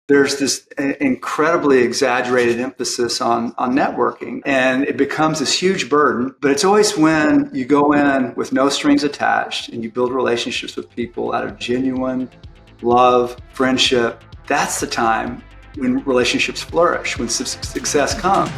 there's this incredibly exaggerated emphasis on networking, and it becomes this huge burden. But it's always when you go in with no strings attached and you build relationships with people out of genuine love, friendship. That's the time when relationships flourish, when success comes.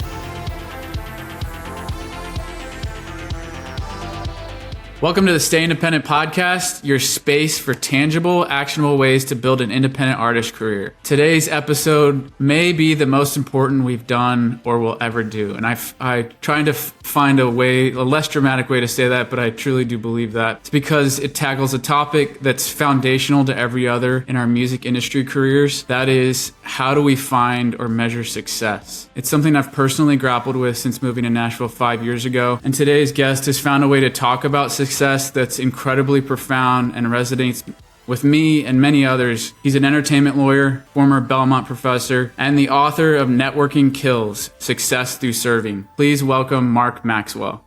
Welcome to the Stay Independent podcast, your space for tangible, actionable ways to build an independent artist career. Today's episode may be the most important we've done or will ever do. And I trying to find a less dramatic way to say that, but I truly do believe that. It's because it tackles a topic that's foundational to every other in our music industry careers. That is, how do we find or measure success? It's something I've personally grappled with since moving to Nashville 5 years ago. And today's guest has found a way to talk about success that's incredibly profound and resonates with me and many others. He's an entertainment lawyer, former Belmont professor, and the author of Networking Kills: Success Through Serving. Please welcome Mark Maxwell.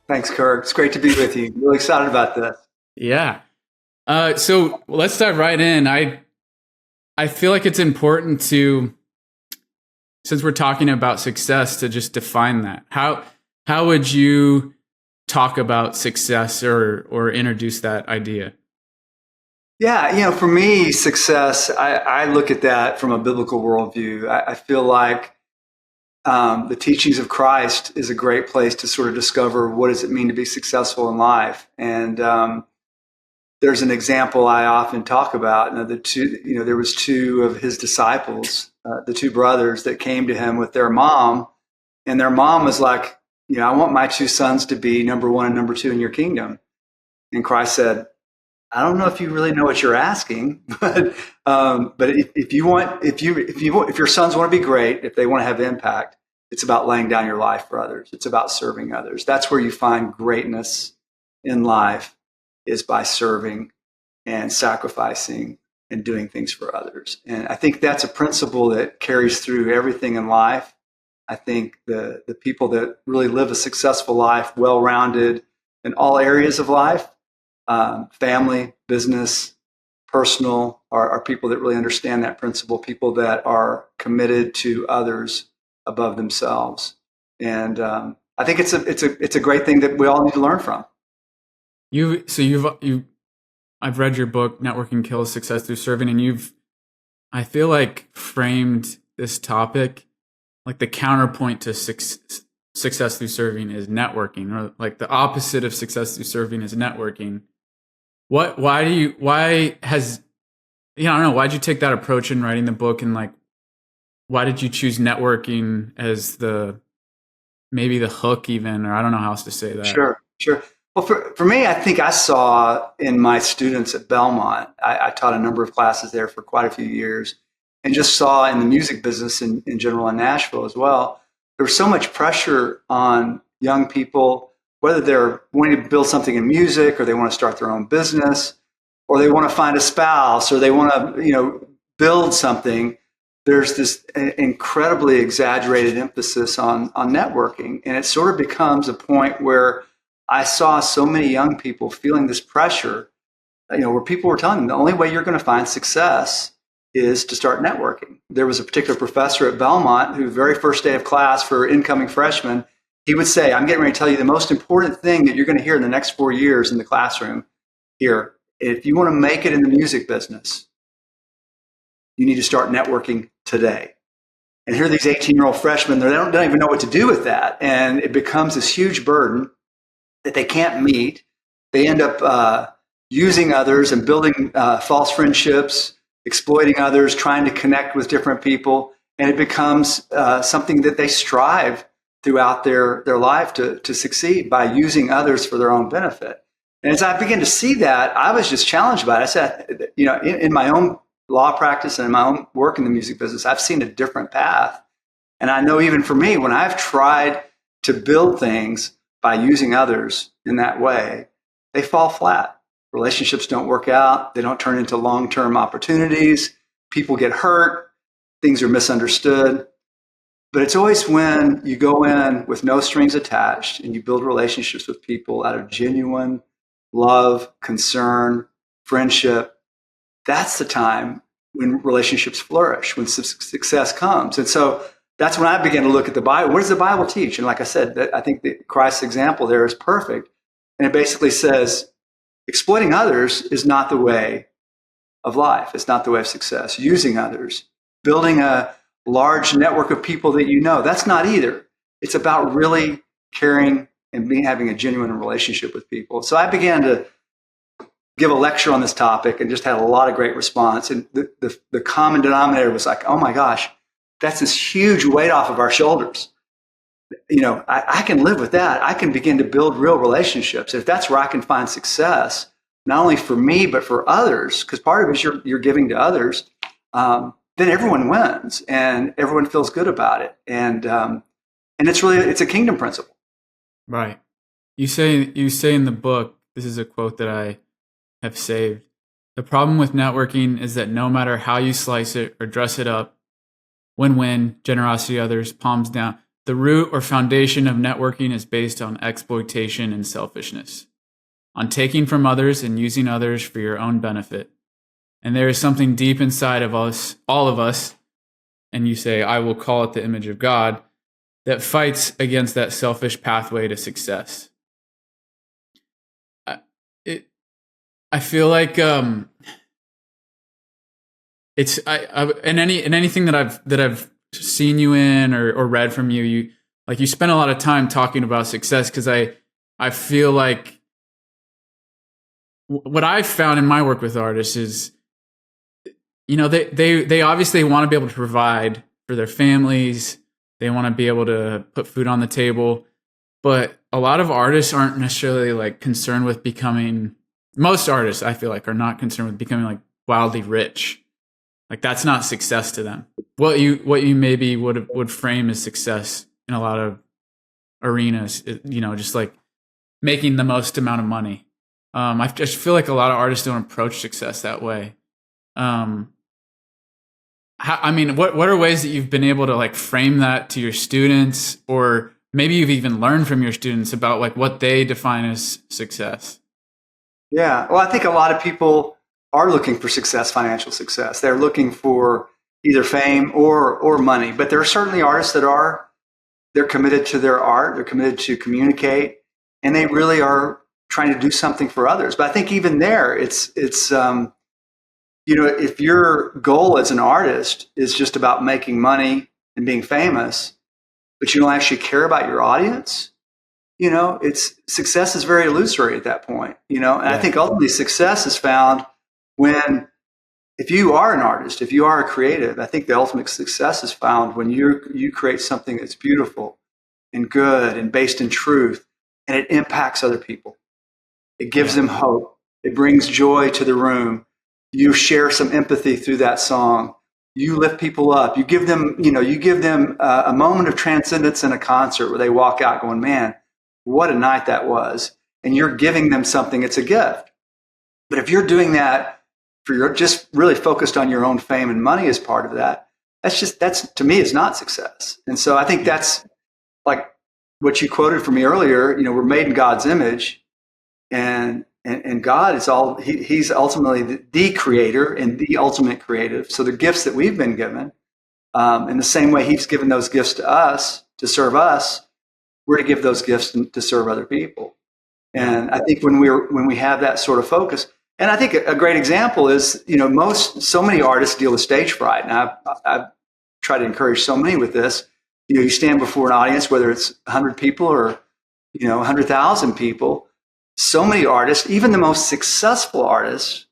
Thanks, Kirk. It's great to be with you. I'm really excited about this. Yeah. So let's dive right in. I feel like it's important to, since we're talking about success, to just define that. How would you talk about success or introduce that idea? Yeah, for me, success, I look at that from a biblical worldview. I feel like the teachings of Christ is a great place to sort of discover what does it mean to be successful in life. And there's an example I often talk about. There was two of his disciples, the two brothers that came to him with their mom, and their mom was like, I want my two sons to be number one and number two in your kingdom. And Christ said, I don't know if you really know what you're asking, but if your sons want to be great, if they want to have impact, it's about laying down your life for others. It's about serving others. That's where you find greatness in life, is by serving and sacrificing and doing things for others. And I think that's a principle that carries through everything in life. I think the people that really live a successful life, well-rounded in all areas of life, family, business, personal, are people that really understand that principle, people that are committed to others above themselves. And I think it's a great thing that we all need to learn from. I've read your book, Networking Kills: Success Through Serving, and I feel like framed this topic like the counterpoint to success through serving is networking, or like the opposite of success through serving is networking. Why'd you take that approach in writing the book, and like, why did you choose networking as maybe the hook even, or I don't know how else to say that. Sure. Well, for me, I think I saw in my students at Belmont, I taught a number of classes there for quite a few years, and just saw in the music business in general in Nashville as well, there was so much pressure on young people, whether they're wanting to build something in music, or they want to start their own business, or they want to find a spouse, or they want to, build something. There's this incredibly exaggerated emphasis on networking. And it sort of becomes a point where I saw so many young people feeling this pressure, where people were telling them the only way you're going to find success is to start networking. There was a particular professor at Belmont who, very first day of class for incoming freshmen, he would say, I'm getting ready to tell you the most important thing that you're going to hear in the next 4 years in the classroom here. If you want to make it in the music business, you need to start networking today. And here are these 18-year-old freshmen, they don't even know what to do with that. And it becomes this huge burden that they can't meet. They end up using others and building false friendships, exploiting others, trying to connect with different people. And it becomes something that they strive throughout their life to succeed by using others for their own benefit. And as I began to see that, I was just challenged by it. I said, in my own law practice and in my own work in the music business, I've seen a different path. And I know even for me, when I've tried to build things by using others in that way, they fall flat. Relationships don't work out. They don't turn into long-term opportunities. People get hurt. Things are misunderstood. But it's always when you go in with no strings attached and you build relationships with people out of genuine love, concern, friendship, that's the time when relationships flourish, when success comes. And so that's when I began to look at the Bible. What does the Bible teach? And like I said, I think that Christ's example there is perfect. And it basically says exploiting others is not the way of life. It's not the way of success. Using others, building a large network of people that you know, that's not either. It's about really caring and having a genuine relationship with people. So I began to give a lecture on this topic and just had a lot of great response. And the common denominator was like, oh my gosh, that's this huge weight off of our shoulders. I can live with that. I can begin to build real relationships. If that's where I can find success, not only for me, but for others, because part of it is you're giving to others, then everyone wins and everyone feels good about it. And it's a kingdom principle. Right. You say in the book, this is a quote that I have saved. The problem with networking is that no matter how you slice it or dress it up, win-win, generosity to others, palms down, the root or foundation of networking is based on exploitation and selfishness, on taking from others and using others for your own benefit. And there is something deep inside of us, all of us, and you say, I will call it the image of God, that fights against that selfish pathway to success. I feel like it's in anything that I've seen you in or read from you spend a lot of time talking about success, because I feel like what I've found in my work with artists is, they obviously want to be able to provide for their families. They want to be able to put food on the table, but a lot of artists aren't necessarily concerned with becoming. Most artists, I feel like, are not concerned with becoming wildly rich. That's not success to them. What you maybe would frame as success in a lot of arenas, just making the most amount of money. I just feel like a lot of artists don't approach success that way. What are ways that you've been able to frame that to your students, or maybe you've even learned from your students about what they define as success? Yeah. Well, I think a lot of people are looking for success, financial success. They're looking for either fame or money, but there are certainly artists that they're committed to their art. They're committed to communicate, and they really are trying to do something for others. But I think even there, it's if your goal as an artist is just about making money and being famous, but you don't actually care about your audience, success is very illusory at that point, and yeah. I think ultimately success is found if you are an artist, if you are a creative, I think the ultimate success is found when you create something that's beautiful and good and based in truth, and it impacts other people. It gives them hope. It brings joy to the room. You share some empathy through that song. You lift people up. You give them a moment of transcendence in a concert where they walk out going, man, what a night that was. And you're giving them something. It's a gift. But if you're doing that just really focused on your own fame and money as part of that, that's to me is not success. And so I think that's like what you quoted from me earlier. We're made in God's image, and God is he's ultimately the creator and the ultimate creative. So the gifts that we've been given, in the same way he's given those gifts to us to serve us, we're to give those gifts to serve other people. And I think when we have that sort of focus, and I think a great example is, so many artists deal with stage fright. And I've tried to encourage so many with this. You stand before an audience, whether it's 100 people or, 100,000 people. So many artists, even the most successful artists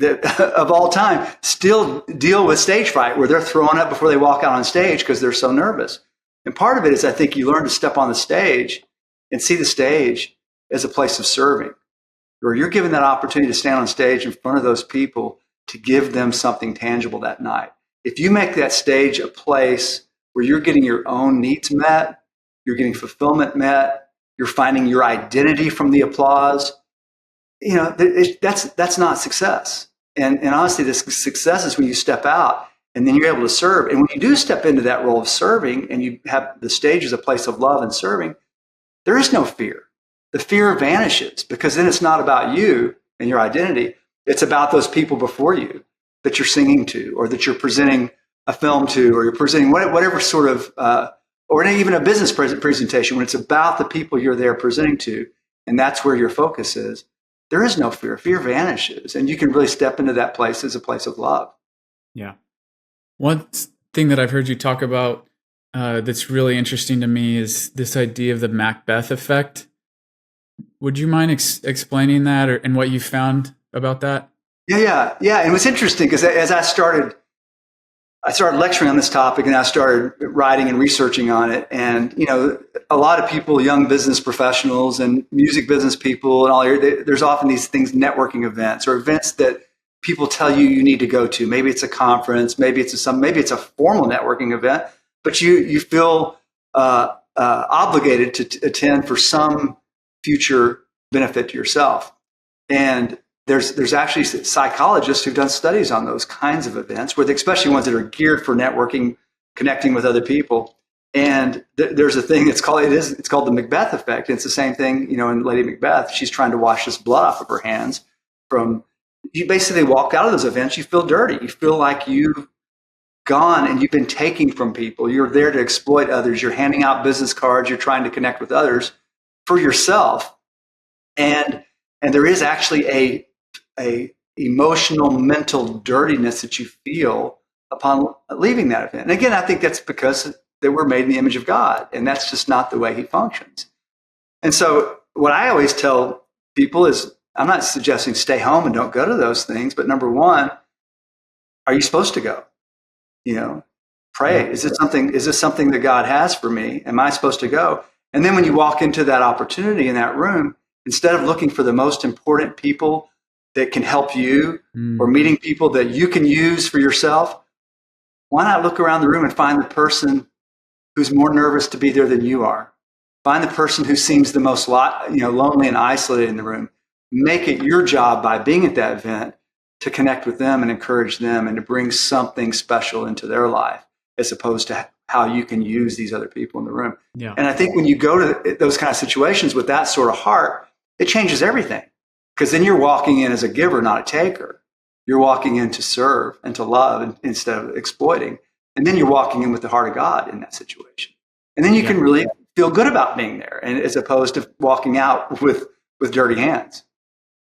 of all time, still deal with stage fright, where they're throwing up before they walk out on stage because they're so nervous. And part of it is, I think, you learn to step on the stage and see the stage as a place of serving, where you're given that opportunity to stand on stage in front of those people to give them something tangible that night. If you make that stage a place where you're getting your own needs met, you're getting fulfillment met, you're finding your identity from the applause, that's not success. And honestly, the success is when you step out and then you're able to serve. And when you do step into that role of serving and you have the stage as a place of love and serving, there is no fear. The fear vanishes, because then it's not about you and your identity. It's about those people before you. that you're singing to, or that you're presenting a film to, or you're presenting whatever sort of, or even a business presentation, when it's about the people you're there presenting to, and that's where your focus is, there is no fear. Fear vanishes, and you can really step into that place as a place of love. Yeah. One thing that I've heard you talk about that's really interesting to me is this idea of the Macbeth effect. Would you mind explaining that, and what you found about that? Yeah. And it was interesting because as I started lecturing on this topic, and I started writing and researching on it. And, a lot of people, young business professionals and music business people and all, there's often these things, networking events or events that people tell you need to go to. Maybe it's a conference, maybe it's a formal networking event, but you feel obligated to attend for some future benefit to yourself. And there's actually psychologists who've done studies on those kinds of events, especially ones that are geared for networking, connecting with other people. And there's a thing it's called the Macbeth effect. It's the same thing, in Lady Macbeth. She's trying to wash this blood off of her hands. You basically walk out of those events, you feel dirty. You feel like you've gone and you've been taking from people. You're there to exploit others. You're handing out business cards. You're trying to connect with others for yourself. And there is actually a emotional, mental dirtiness that you feel upon leaving that event. And again, I think that's because that we're made in the image of God, and that's just not the way he functions. And so what I always tell people is, I'm not suggesting stay home and don't go to those things, but number one, are you supposed to go? Pray. Is this something that God has for me? Am I supposed to go? And then when you walk into that opportunity in that room, instead of looking for the most important people that can help you or meeting people that you can use for yourself, why not look around the room and find the person who's more nervous to be there than you are? Find the person who seems the most lonely and isolated in the room. Make it your job by being at that event to connect with them and encourage them and to bring something special into their life, as opposed to how you can use these other people in the room. Yeah. And I think when you go to those kind of situations with that sort of heart, it changes everything, because then you're walking in as a giver, not a taker. You're walking in to serve and to love instead of exploiting. And then you're walking in with the heart of God in that situation. And then you can really feel good about being there, and as opposed to walking out with dirty hands.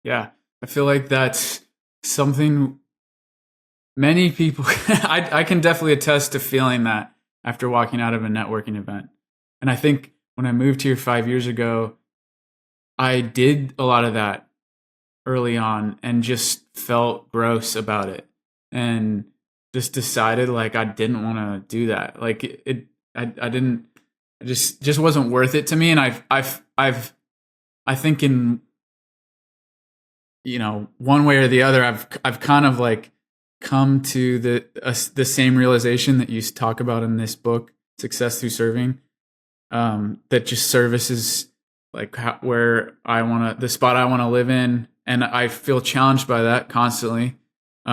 Yeah. I feel like that's something many people, I can definitely attest to feeling that after walking out of a networking event. And I think when I moved here 5 years ago, I did a lot of that early on and just felt gross about it, and just decided like I didn't want to do that. Like I just wasn't worth it to me. And I think in, one way or the other, I've kind of like come to the same realization that you talk about in this book, Success Through Serving, that just service is like the spot I want to live in. And I feel challenged by that constantly.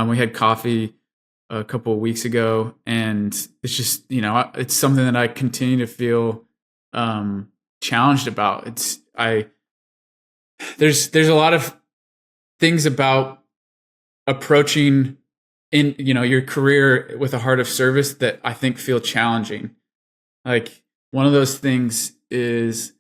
We had coffee a couple of weeks ago, and it's just, it's something that I continue to feel challenged about. There's a lot of things about approaching in, your career with a heart of service that I think feel challenging. Like one of those things is,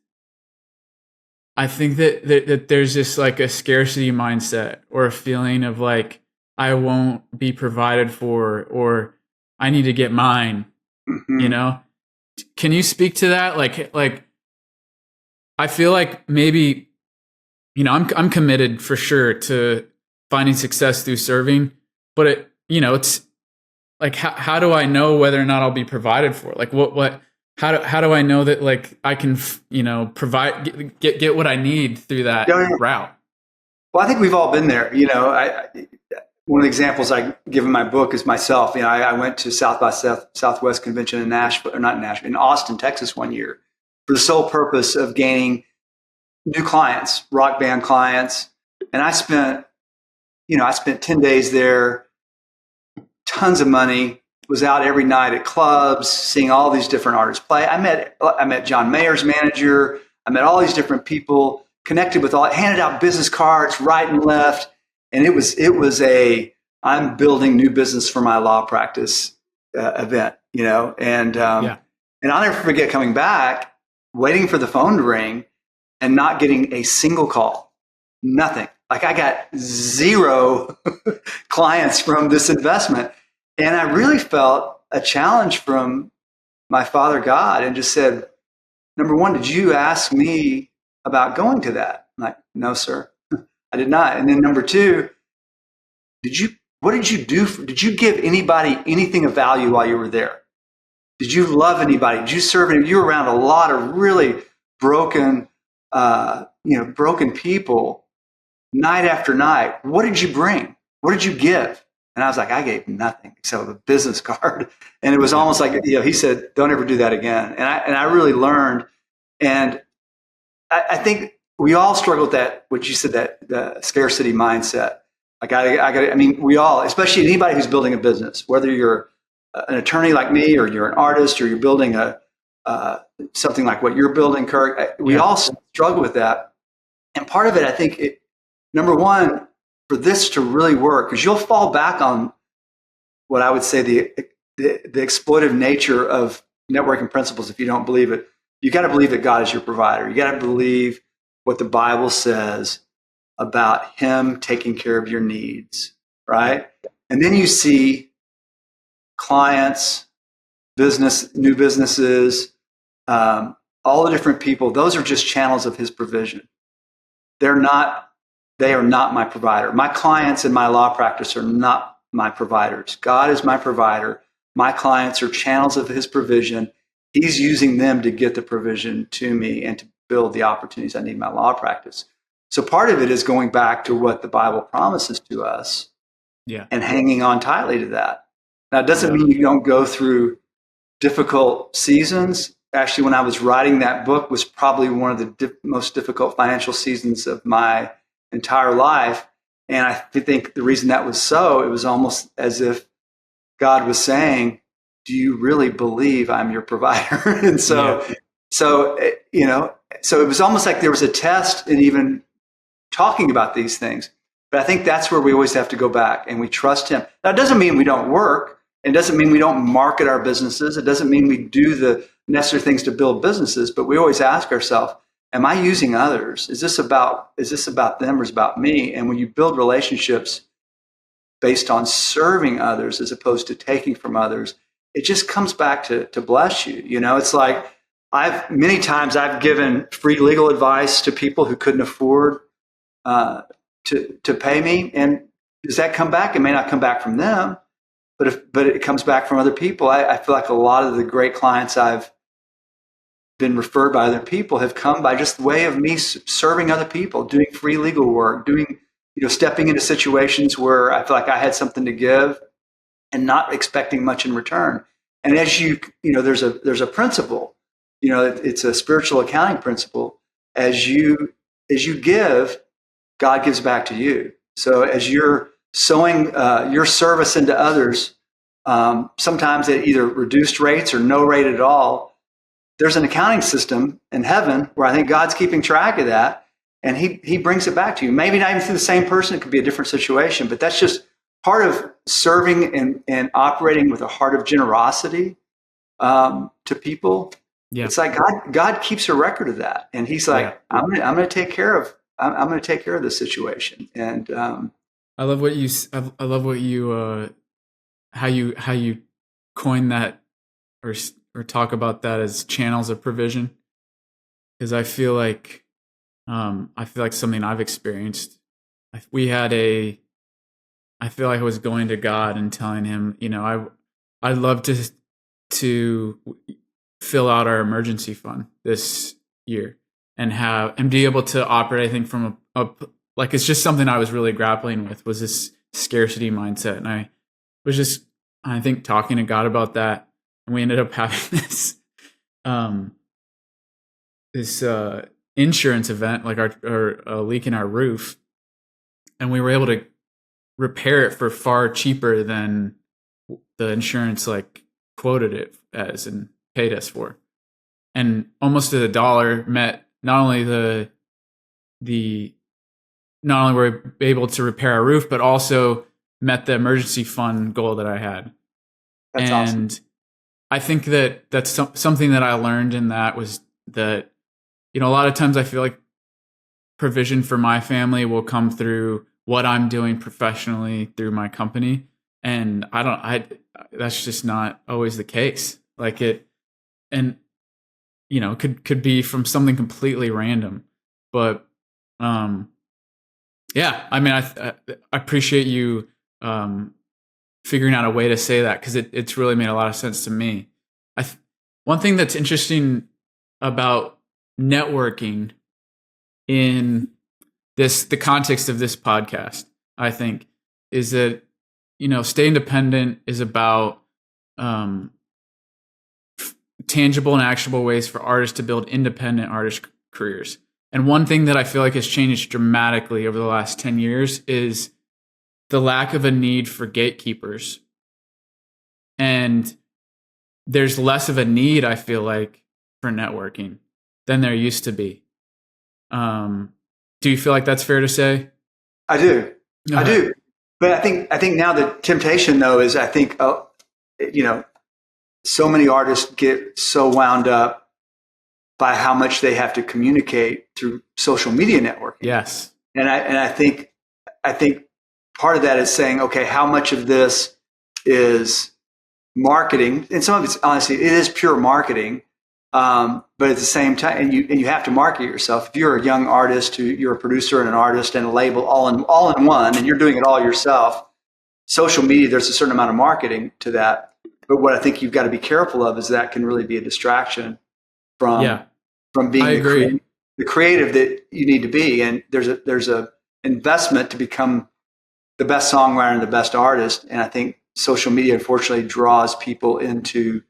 I think that there's just like a scarcity mindset, or a feeling of like, I won't be provided for, or I need to get mine. Mm-hmm. Can you speak to that? Like I feel like maybe, I'm committed for sure to finding success through serving, but it's like, how do I know whether or not I'll be provided for? Like how do I know that like I can, provide, get what I need through that route? Well, I think we've all been there. One of the examples I give in my book is myself. I went to South by Southwest convention in Nashville, or not Nashville, in Austin, Texas one year, for the sole purpose of gaining new clients, rock band clients. And I spent 10 days there, tons of money, was out every night at clubs, seeing all these different artists play. I met John Mayer's manager. I met all these different people, connected with handed out business cards right and left. And it was a I'm building new business for my law practice event, and I'll never forget coming back, waiting for the phone to ring and not getting a single call, nothing. Like I got 0 clients from this investment. And I really felt a challenge from my Father God and just said, number one, did you ask me about going to that? I'm like, no, sir, I did not. And then number two, what did you do? Did you give anybody anything of value while you were there? Did you love anybody? Did you serve anybody? You were around a lot of really broken, broken people night after night. What did you bring? What did you give? And I was like, I gave nothing except a business card. And it was almost like, he said, don't ever do that again. And I really learned. And I think we all struggle with that, what you said, that the scarcity mindset. Like we all, especially anybody who's building a business, whether you're an attorney like me, or you're an artist, or you're building something like what you're building, Kirk, we all struggle with that. And part of it, I think, number one, for this to really work, because you'll fall back on what I would say the exploitive nature of networking principles if you don't believe it. You got to believe that God is your provider. You got to believe what the Bible says about Him taking care of your needs, right? And then you see clients, new businesses, all the different people. Those are just channels of His provision. They are not my provider. My clients in my law practice are not my providers. God is my provider. My clients are channels of His provision. He's using them to get the provision to me and to build the opportunities I need in my law practice. So part of it is going back to what the Bible promises to us and hanging on tightly to that. Now, it doesn't mean you don't go through difficult seasons. Actually, when I was writing that book was probably one of the most difficult financial seasons of my entire life. And I think the reason that was so, it was almost as if God was saying, do you really believe I'm your provider? And so it was almost like there was a test in even talking about these things. But I think that's where we always have to go back and we trust Him. Now, it doesn't mean we don't work. It doesn't mean we don't market our businesses. It doesn't mean we do the necessary things to build businesses, but we always ask ourselves, am I using others? Is this about them or is it about me? And when you build relationships based on serving others as opposed to taking from others, it just comes back to bless you. It's like many times I've given free legal advice to people who couldn't afford to pay me. And does that come back? It may not come back from them, but it comes back from other people. I feel like a lot of the great clients I've been referred by other people have come by just the way of me serving other people, doing free legal work, stepping into situations where I feel like I had something to give and not expecting much in return. And as there's a principle, it's a spiritual accounting principle. As you give, God gives back to you. So as you're sowing your service into others, sometimes at either reduced rates or no rate at all, there's an accounting system in heaven where I think God's keeping track of that, and he brings it back to you. Maybe not even through the same person, it could be a different situation, but that's just part of serving and operating with a heart of generosity to people. Yeah. It's like God keeps a record of that, and He's like, I'm going to take care of this situation. And I love what you how you coined that or talk about that as channels of provision, because I feel like something I've experienced. I feel like I was going to God and telling Him, I'd love to fill out our emergency fund this year and be able to operate, I think, from like, it's just something I was really grappling with, was this scarcity mindset. And I think talking to God about that, and we ended up having this insurance event, like our leak in our roof, and we were able to repair it for far cheaper than the insurance quoted it as and paid us for, and almost to the dollar met not only were we able to repair our roof, but also met the emergency fund goal that I had. That's awesome. And I think that that's something that I learned in that was that, a lot of times I feel like provision for my family will come through what I'm doing professionally through my company. And that's just not always the case. Like could be from something completely random. But, yeah, I mean, I appreciate you, figuring out a way to say that, because it's really made a lot of sense to me. One thing that's interesting about networking in the context of this podcast, I think, is that, Stay Independent is about tangible and actionable ways for artists to build independent artist careers. And one thing that I feel like has changed dramatically over the last 10 years is the lack of a need for gatekeepers. And there's less of a need, I feel like, for networking than there used to be. Do you feel like that's fair to say? I do. I do. But I think now the temptation, though, is I think, so many artists get so wound up by how much they have to communicate through social media networking. Yes. And I think part of that is saying, okay, how much of this is marketing? And some of it's, honestly, it is pure marketing. But at the same time, and you have to market yourself. If you're a young artist, you're a producer and an artist and a label all in one, and you're doing it all yourself, social media, there's a certain amount of marketing to that. But what I think you've got to be careful of is that can really be a distraction from being the creative that you need to be. And there's a investment to become the best songwriter and the best artist. And I think social media, unfortunately, draws people into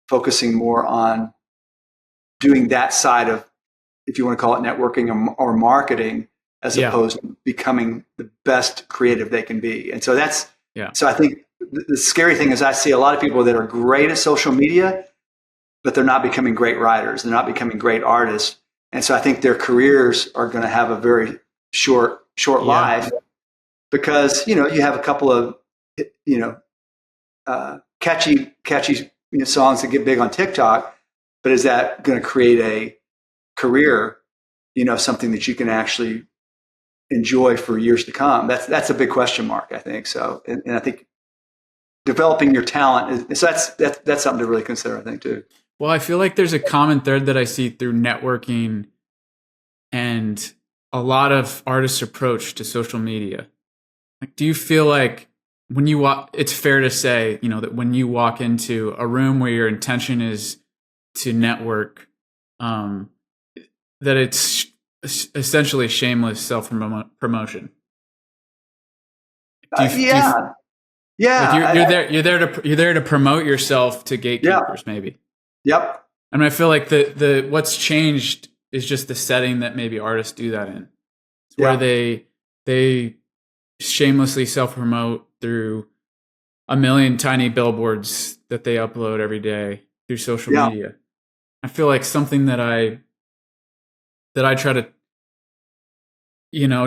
focusing more on doing that side of, if you want to call it networking or marketing, as opposed to becoming the best creative they can be. And so so I think the scary thing is I see a lot of people that are great at social media, but they're not becoming great writers. They're not becoming great artists. And so I think their careers are going to have a very short life, because, you have a couple of, catchy songs that get big on TikTok, but is that going to create a career, something that you can actually enjoy for years to come? That's a big question mark, I think. So, and I think developing your talent so that's something to really consider, I think, too. Well, I feel like there's a common thread that I see through networking and a lot of artists' approach to social media. Like, do you feel like when you walk, it's fair to say, that when you walk into a room where your intention is to network, that it's essentially shameless self-promotion? Yeah. Like you're there to promote yourself to gatekeepers, maybe. Yep. I mean, I feel like the what's changed is just the setting that maybe artists do that in. It's where they shamelessly self-promote through a million tiny billboards that they upload every day through social media. I feel like something that I try to,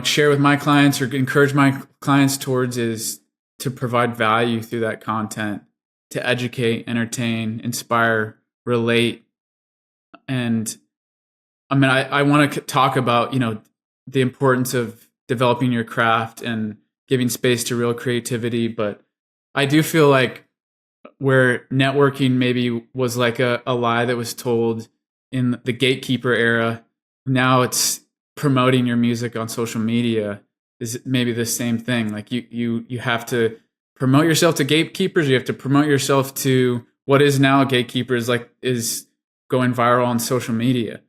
share with my clients or encourage my clients towards is to provide value through that content, to educate, entertain, inspire, relate. And I mean, I want to talk about, the importance of developing your craft and giving space to real creativity. But I do feel like where networking maybe was like a lie that was told in the gatekeeper era, now it's promoting your music on social media is maybe the same thing. Like you have to promote yourself to gatekeepers. You have to promote yourself to what is now gatekeepers, like is going viral on social media.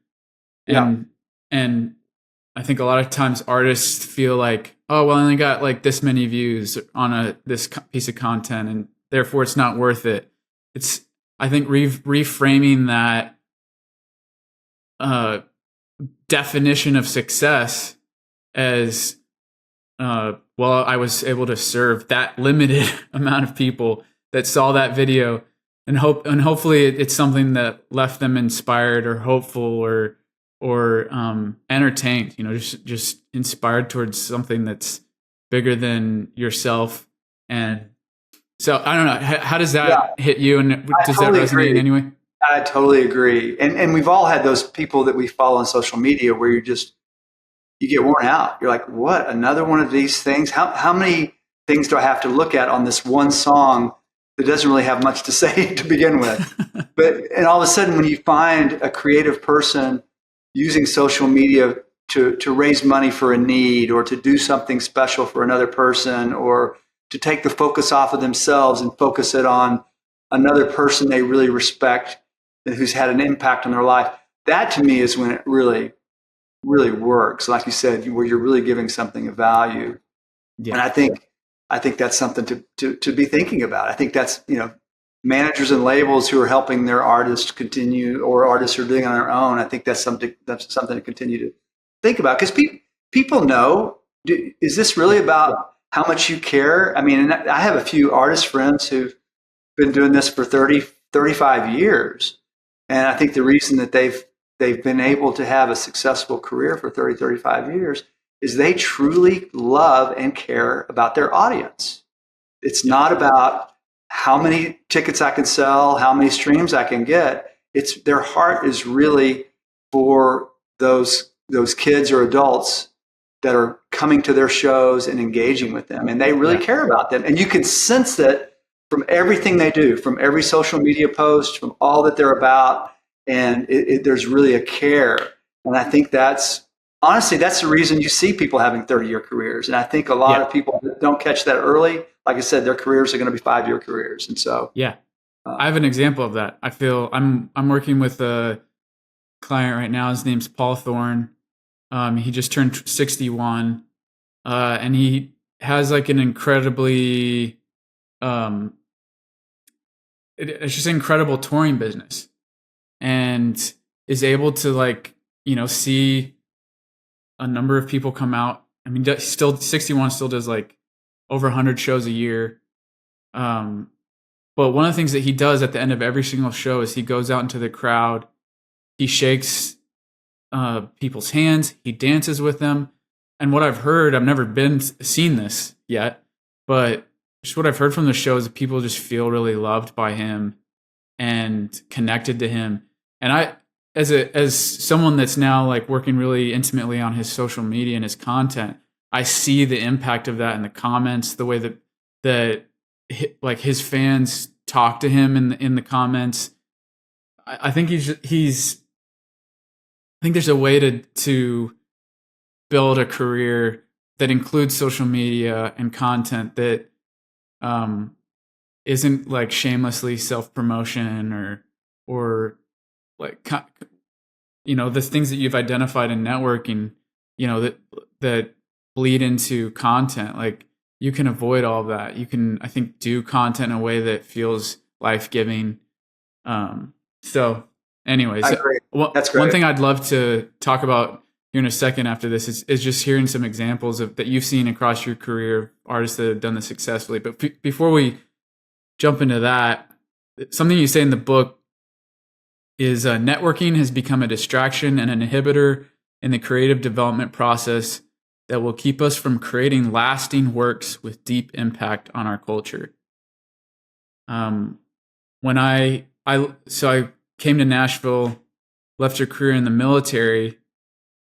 And I think a lot of times artists feel like, oh, well, I only got like this many views on this piece of content, and therefore it's not worth it. It's, I think, reframing that definition of success as, well, I was able to serve that limited amount of people that saw that video, and hopefully it's something that left them inspired or hopeful or entertained, just inspired towards something that's bigger than yourself And so I don't know, how does that Yeah, hit you, and I does totally that resonate in agree. any way? I totally agree. And we've all had those people that we follow on social media where you get worn out. You're like, what? Another one of these things? How many things do I have to look at on this one song that doesn't really have much to say to begin with? And all of a sudden, when you find a creative person using social media to raise money for a need, or to do something special for another person, or to take the focus off of themselves and focus it on another person they really respect and who's had an impact on their life, that to me is when it really, really works. Like you said, where you're really giving something of value. Yeah. And I think that's something to be thinking about. I think that's, managers and labels who are helping their artists continue, or artists who are doing it on their own. I think that's something to continue to think about, because people know, is this really about how much you care? I mean, and I have a few artist friends who've been doing this for 30, 35 years. And I think the reason that they've been able to have a successful career for 30, 35 years is they truly love and care about their audience. It's not about how many tickets I can sell, how many streams I can get. It's their heart is really for those kids or adults that are coming to their shows and engaging with them, and they really care about them. And you can sense that from everything they do, from every social media post, from all that they're about, and there's really a care. And I think honestly, that's the reason you see people having 30-year careers. And I think a lot of people that don't catch that early, like I said, their careers are going to be 5-year careers. And so, I have an example of that. I feel I'm working with a client right now. His name's Paul Thorne. He just turned 61, and he has like an incredibly, it's just incredible touring business, and is able to see a number of people come out. I mean, still 61, still does like over 100 shows a year. But one of the things that he does at the end of every single show is he goes out into the crowd, he shakes people's hands, he dances with them. And what I've heard, I've never seen this yet, but just what I've heard from the show is that people just feel really loved by him and connected to him. And I, as someone that's now like working really intimately on his social media and his content, I see the impact of that in the comments, the way that like his fans talk to him in the comments. I think I think there's a way to build a career that includes social media and content that isn't like shamelessly self-promotion or like, the things that you've identified in networking, that bleed into content. Like, you can avoid all of that. You can, I think, do content in a way that feels life-giving. So anyways, that's great. One thing I'd love to talk about here in a second after this is just hearing some examples that you've seen across your career, artists that have done this successfully. But before we jump into that, something you say in the book is networking has become a distraction and an inhibitor in the creative development process that will keep us from creating lasting works with deep impact on our culture. When I came to Nashville, left a career in the military,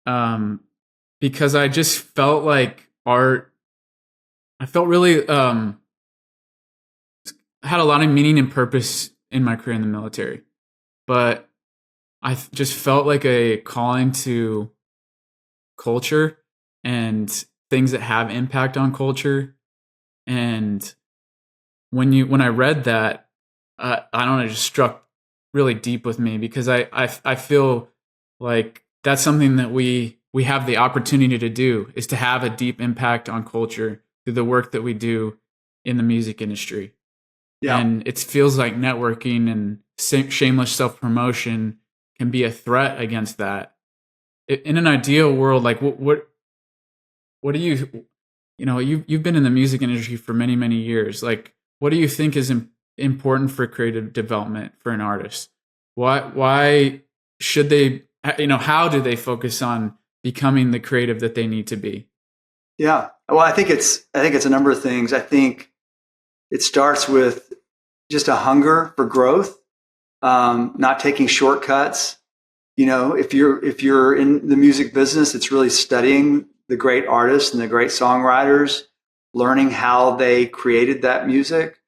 because I just felt like art, I felt really, had a lot of meaning and purpose in my career in the military, but I just felt like a calling to culture and things that have impact on culture. And when I read that, I don't know, it just struck really deep with me, because I feel like that's something that we have the opportunity to do, is to have a deep impact on culture through the work that we do in the music industry. Yeah. And it feels like networking and shameless self-promotion can be a threat against that. In an ideal world, like what do you've been in the music industry for many, many years. Like, what do you think is important for creative development for an artist? Why should they, how do they focus on becoming the creative that they need to be? Yeah. Well, I think it's a number of things. I think It starts with just a hunger for growth, not taking shortcuts. If you're in the music business, it's really studying the great artists and the great songwriters, learning how they created that music,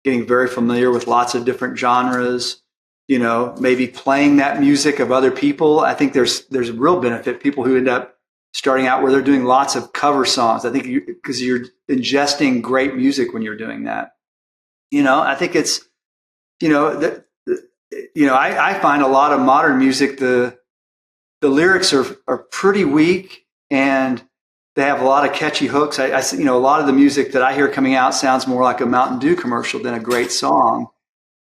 getting very familiar with lots of different genres, maybe playing that music of other people. I think there's a real benefit. People who end up starting out where they're doing lots of cover songs, I think because you're ingesting great music when you're doing that. I think it's, I find a lot of modern music, the lyrics are pretty weak and they have a lot of catchy hooks. I a lot of the music that I hear coming out sounds more like a Mountain Dew commercial than a great song,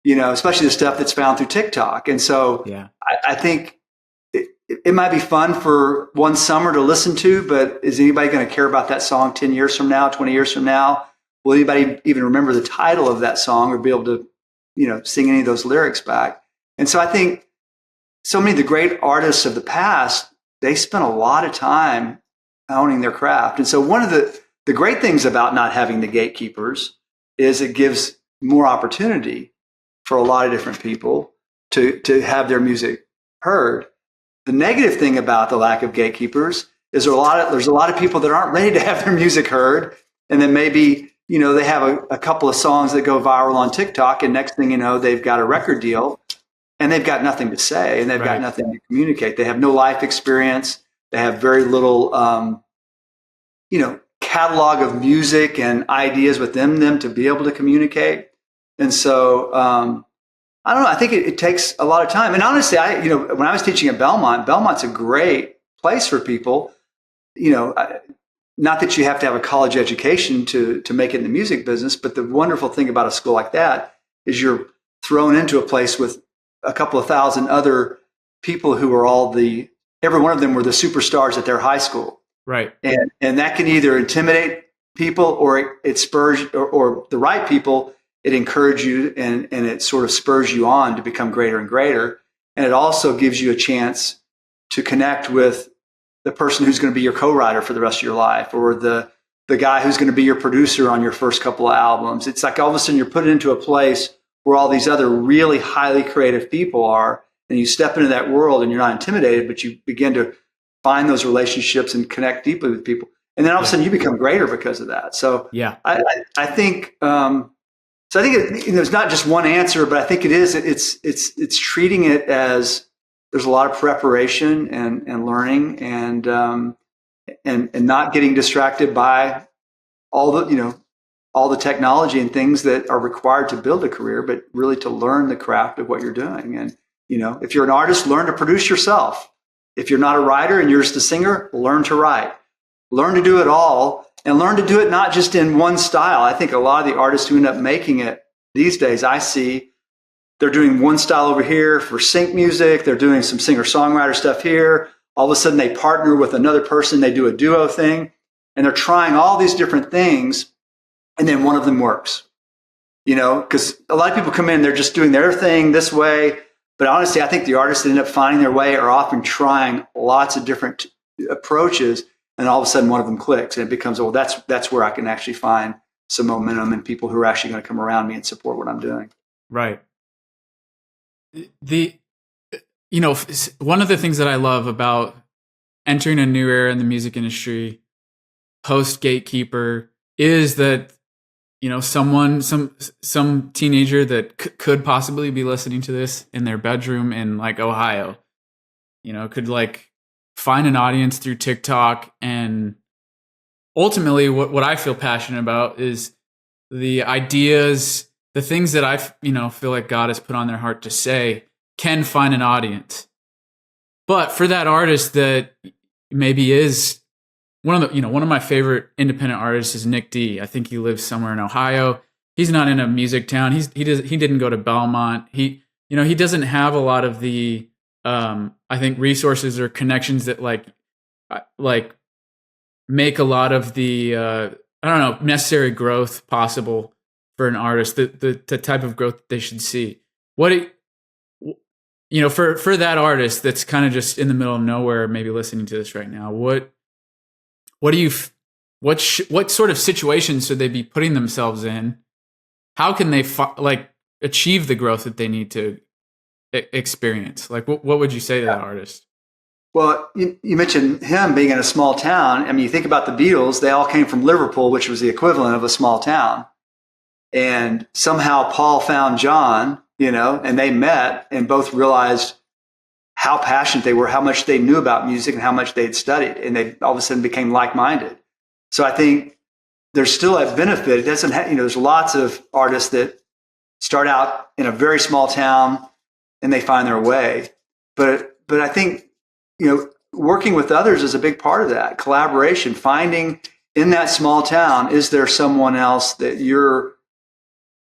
especially the stuff that's found through TikTok. And so yeah. I think it might be fun for one summer to listen to, but is anybody going to care about that song 10 years from now, 20 years from now? Will anybody even remember the title of that song or be able to, sing any of those lyrics back? And so I think so many of the great artists of the past, they spent a lot of time owning their craft. And so one of the great things about not having the gatekeepers is it gives more opportunity for a lot of different people to have their music heard. The negative thing about the lack of gatekeepers is there's a lot of people that aren't ready to have their music heard. And then maybe, they have a couple of songs that go viral on TikTok, and next thing you know, they've got a record deal and they've got nothing to say and they've got nothing to communicate. They have no life experience. They have very little, catalog of music and ideas within them to be able to communicate. And so, I don't know. I think it takes a lot of time. And honestly, when I was teaching at Belmont's a great place for people, not that you have to have a college education to make it in the music business, but the wonderful thing about a school like that is you're thrown into a place with a couple of thousand other people who are every one of them were the superstars at their high school. Right. And that can either intimidate people or it spurs, or the right people, it encourages you and it sort of spurs you on to become greater and greater. And it also gives you a chance to connect with the person who's going to be your co-writer for the rest of your life, or the guy who's going to be your producer on your first couple of albums. It's like all of a sudden you're put into a place where all these other really highly creative people are, and you step into that world and you're not intimidated, but you begin to find those relationships and connect deeply with people. And then all of a sudden you become greater because of that. So yeah, I think, it's not just one answer, but I think it's treating it as there's a lot of preparation and learning and not getting distracted by all the technology and things that are required to build a career, but really to learn the craft of what you're doing. And, if you're an artist, learn to produce yourself. If you're not a writer and you're just a singer, learn to write, learn to do it all, and learn to do it not just in one style. I think a lot of the artists who end up making it these days, I see they're doing one style over here for sync music. They're doing some singer-songwriter stuff here. All of a sudden they partner with another person. They do a duo thing, and they're trying all these different things. And then one of them works, because a lot of people come in, they're just doing their thing this way. But honestly, I think the artists that end up finding their way are often trying lots of different approaches. And all of a sudden one of them clicks and it becomes, that's where I can actually find some momentum and people who are actually going to come around me and support what I'm doing. Right. One of the things that I love about entering a new era in the music industry, post gatekeeper, is that, some teenager that could possibly be listening to this in their bedroom in like Ohio, could like find an audience through TikTok. And ultimately what I feel passionate about is the ideas, the things that I, feel like God has put on their heart to say can find an audience. But for that artist that maybe is one of my favorite independent artists is Nick D. I think he lives somewhere in Ohio. He's not in a music town. He didn't go to Belmont. He doesn't have a lot of the, I think, resources or connections that like make a lot of the necessary growth possible for an artist, the type of growth that they should see. For that artist that's kind of just in the middle of nowhere, maybe listening to this right now, what sort of situations should they be putting themselves in how can they achieve the growth that they need to experience? Like, what would you say to that artist? Well, you mentioned him being in a small town. I mean, you think about the Beatles, they all came from Liverpool, which was the equivalent of a small town. And somehow Paul found John, and they met and both realized how passionate they were, how much they knew about music and how much they had studied. And they all of a sudden became like-minded. So I think there's still a benefit. It doesn't have, there's lots of artists that start out in a very small town and they find their way. But I think, working with others is a big part of that. Collaboration, finding in that small town, is there someone else that you're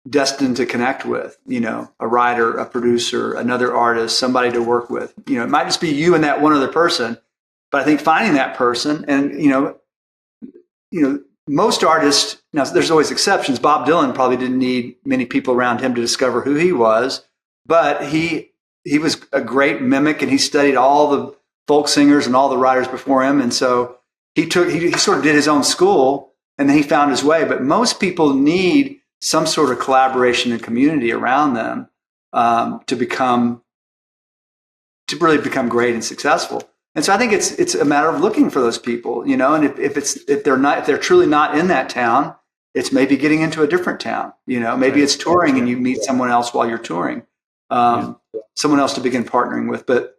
destined to connect with? A writer, a producer, another artist, somebody to work with. It might just be you and that one other person, but I think finding that person and, most artists, now there's always exceptions. Bob Dylan probably didn't need many people around him to discover who he was, but he was a great mimic and he studied all the folk singers and all the writers before him. And so he sort of did his own school and then he found his way. But most people need some sort of collaboration and community around them to really become great and successful. And so I think it's a matter of looking for those people, and if they're truly not in that town, it's maybe getting into a different town, maybe it's touring and you meet someone else while you're touring, someone else to begin partnering with. But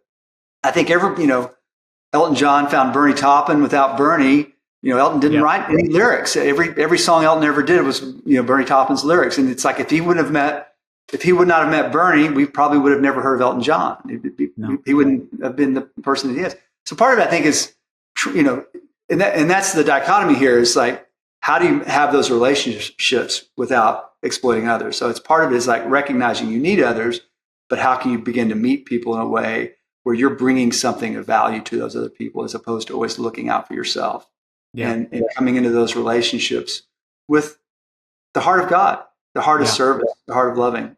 I think Elton John found Bernie Taupin. Without Bernie, Elton didn't write any lyrics. Every song Elton ever did was, Bernie Taupin's lyrics. And it's like, if he would not have met Bernie, we probably would have never heard of Elton John. He wouldn't have been the person that he is. So part of it, I think, is, and that's the dichotomy here, is like, how do you have those relationships without exploiting others? So it's part of it is like recognizing you need others, but how can you begin to meet people in a way where you're bringing something of value to those other people as opposed to always looking out for yourself and coming into those relationships with the heart of God, the heart of service, the heart of loving,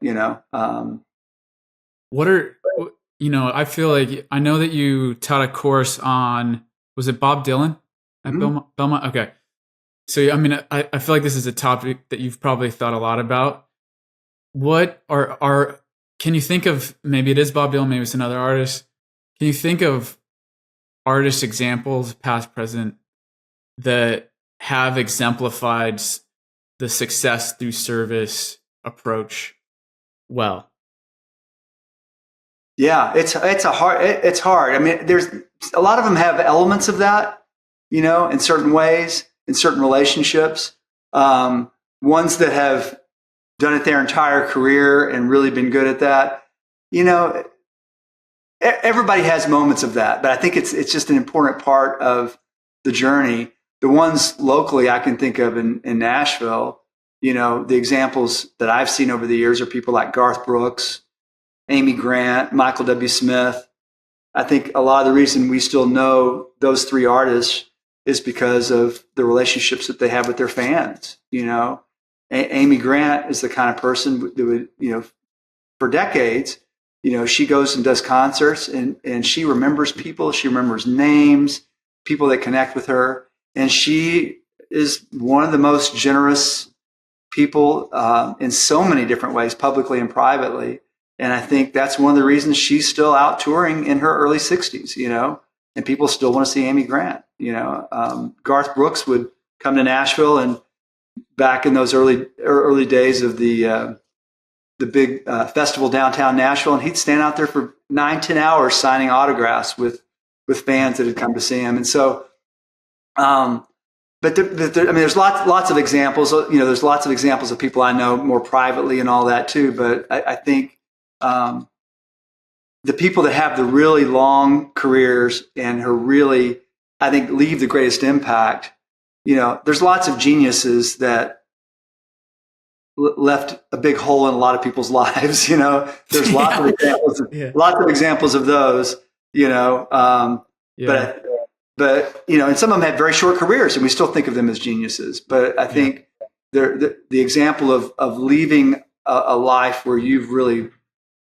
I feel like, I know that you taught a course on, was it Bob Dylan at Belmont? Okay. So, I mean, I feel like this is a topic that you've probably thought a lot about. What can you think of, maybe it is Bob Dylan, maybe it's another artist. Can you think of artist examples, past, present, that have exemplified the success through service approach well? Yeah, it's hard. I mean, there's a lot of them have elements of that, in certain ways, in certain relationships. Ones that have done it their entire career and really been good at that. Everybody has moments of that, but I think it's just an important part of the journey. The ones locally I can think of in Nashville, the examples that I've seen over the years are people like Garth Brooks, Amy Grant, Michael W. Smith. I think a lot of the reason we still know those three artists is because of the relationships that they have with their fans. Amy Grant is the kind of person that would, for decades, she goes and does concerts and she remembers people. She remembers names, people that connect with her. And she is one of the most generous people in so many different ways, publicly and privately. And I think that's one of the reasons she's still out touring in her early 60s, and people still want to see Amy Grant. Garth Brooks would come to Nashville, and back in those early days of the big festival downtown Nashville, and he'd stand out there for 9-10 hours signing autographs with fans that had come to see him. And so, there's lots of examples. There's lots of examples of people I know more privately and all that too. But I think the people that have the really long careers and who really, I think, leave the greatest impact. There's lots of geniuses that left a big hole in a lot of people's lives. There's lots of examples of those. But and some of them had very short careers, and we still think of them as geniuses. But I think the example of leaving a life where you've really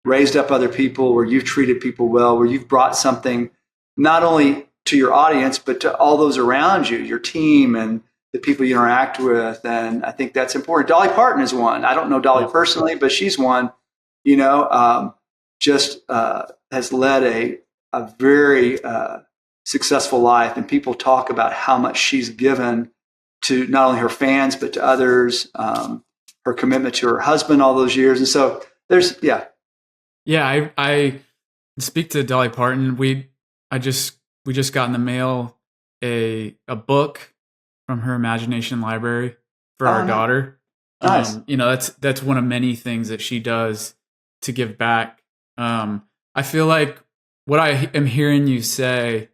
raised up other people, where you've treated people well, where you've brought something not only to your audience, but to all those around you, your team and the people you interact with. And I think that's important. Dolly Parton is one. I don't know Dolly personally, but she's one, has led a very successful life. And people talk about how much she's given to not only her fans, but to others, her commitment to her husband all those years. And so I speak to Dolly Parton. We just got in the mail a book from her imagination library for our daughter. Nice. That's one of many things that she does to give back. I feel like what I am hearing you say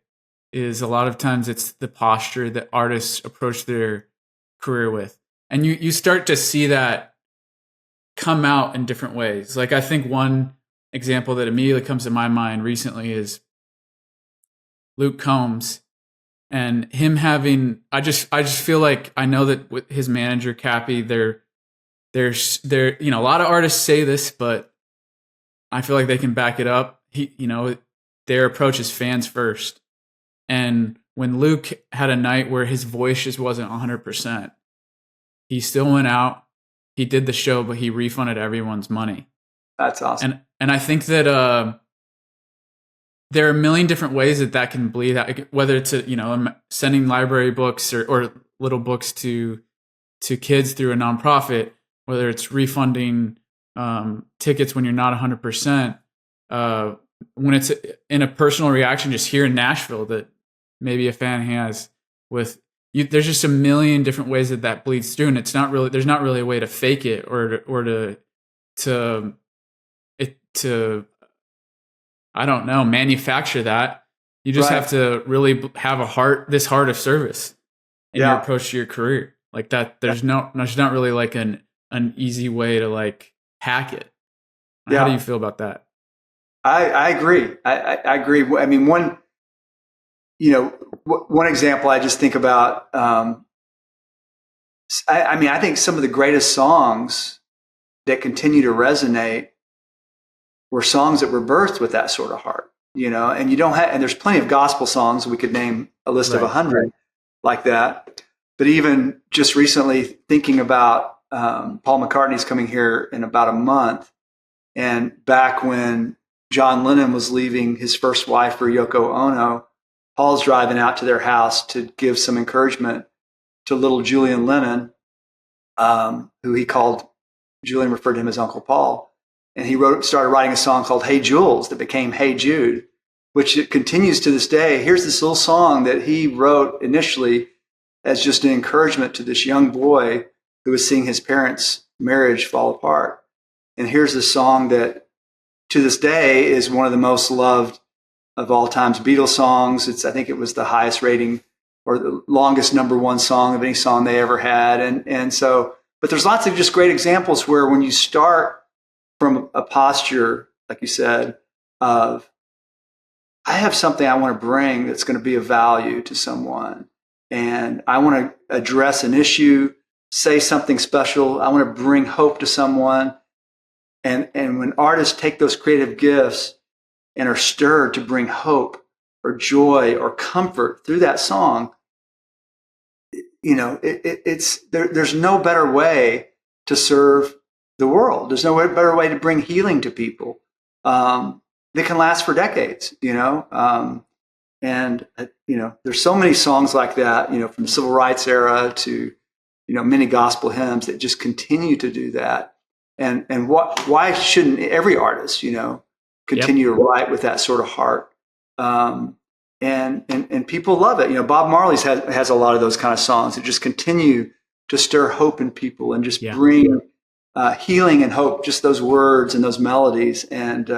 is a lot of times it's the posture that artists approach their career with. And you start to see that come out in different ways. Like, I think one example that immediately comes to my mind recently is Luke Combs and him having, I just feel like I know that with his manager, Cappy, they're, a lot of artists say this, but I feel like they can back it up. Their approach is fans first. And when Luke had a night where his voice just wasn't 100%, he still went out, he did the show, but he refunded everyone's money. That's awesome. And I think that there are a million different ways that can bleed out, whether it's sending library books or little books to kids through a nonprofit, whether it's refunding tickets when you're not 100%, when it's in a personal reaction just here in Nashville that maybe a fan has with you. There's just a million different ways that bleeds through, and there's not really a way to fake it or to I don't know, manufacture that. You just have to really have this heart of service in your approach to your career. Like that, there's not really like an easy way to like hack it. How do you feel about that? I agree. I agree. I mean, one example I just think about, I think some of the greatest songs that continue to resonate were songs that were birthed with that sort of heart, and and there's plenty of gospel songs. We could name a list of 100 like that. But even just recently thinking about Paul McCartney's coming here in about a month, and back when John Lennon was leaving his first wife for Yoko Ono, Paul's driving out to their house to give some encouragement to little Julian Lennon, who Julian referred to him as Uncle Paul. And he started writing a song called Hey Jules that became Hey Jude, which it continues to this day. Here's this little song that he wrote initially as just an encouragement to this young boy who was seeing his parents' marriage fall apart. And here's a song that to this day is one of the most loved of all time's Beatles songs. I think it was the highest rating or the longest number one song of any song they ever had. And so, but there's lots of just great examples where when you start from a posture, like you said, of I have something I want to bring that's going to be of value to someone, and I want to address an issue, say something special. I want to bring hope to someone. And when artists take those creative gifts and are stirred to bring hope or joy or comfort through that song, there's no better way to serve the world. There's no better way to bring healing to people that can last for decades, there's so many songs like that, from the civil rights era to, many gospel hymns that just continue to do that. And why shouldn't every artist, continue to write with that sort of heart? And people love it. Bob Marley's has a lot of those kind of songs that just continue to stir hope in people and just bring healing and hope, just those words and those melodies. And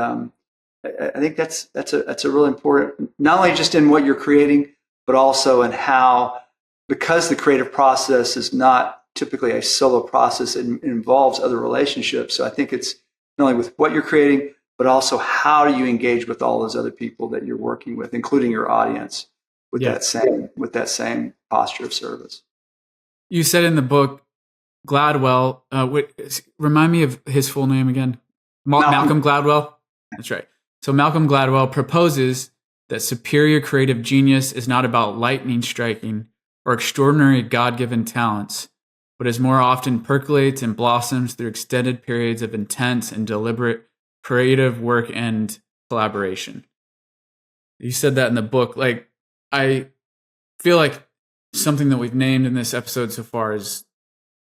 I think that's a really important, not only just in what you're creating, but also in how, because the creative process is not typically a solo process, it involves other relationships. So I think it's not only with what you're creating, but also how do you engage with all those other people that you're working with, including your audience, with that same posture of service. You said in the book, Gladwell, remind me of his full name again. Malcolm Gladwell. That's right. So Malcolm Gladwell proposes that superior creative genius is not about lightning striking or extraordinary God-given talents, but as more often percolates and blossoms through extended periods of intense and deliberate creative work and collaboration. You said that in the book. Like, I feel like something that we've named in this episode so far is,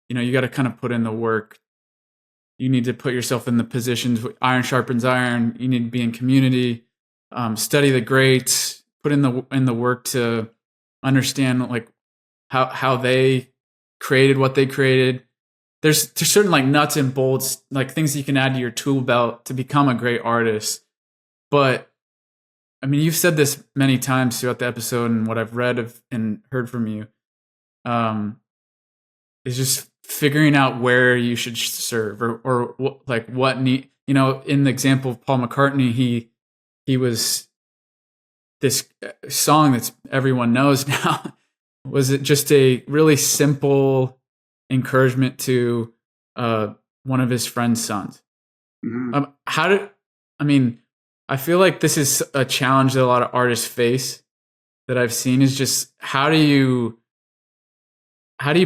you got to kind of put in the work. You need to put yourself in the positions. Iron sharpens iron. You need to be in community, study the greats, put in the work to understand like how they created what they created. There's certain like nuts and bolts, like things you can add to your tool belt to become a great artist. But I mean, you've said this many times throughout the episode, and what I've read and heard from you, is just figuring out where you should serve, or what need. In the example of Paul McCartney, he was this song that everyone knows now. Was it just a really simple encouragement to one of his friend's sons? Mm-hmm. I feel like this is a challenge that a lot of artists face that I've seen, is just how do you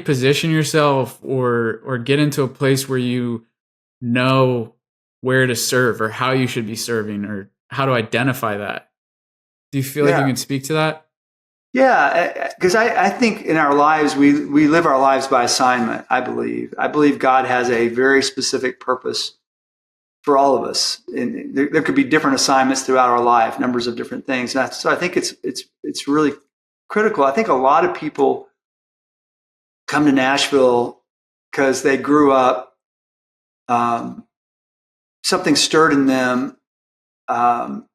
position yourself or get into a place where you know where to serve or how you should be serving or how to identify that. Do you feel like you can speak to that? Yeah, because I think in our lives, we live our lives by assignment, I believe. I believe God has a very specific purpose for all of us. And there could be different assignments throughout our life, numbers of different things. So I think it's really critical. I think a lot of people come to Nashville because they grew up, something stirred in them from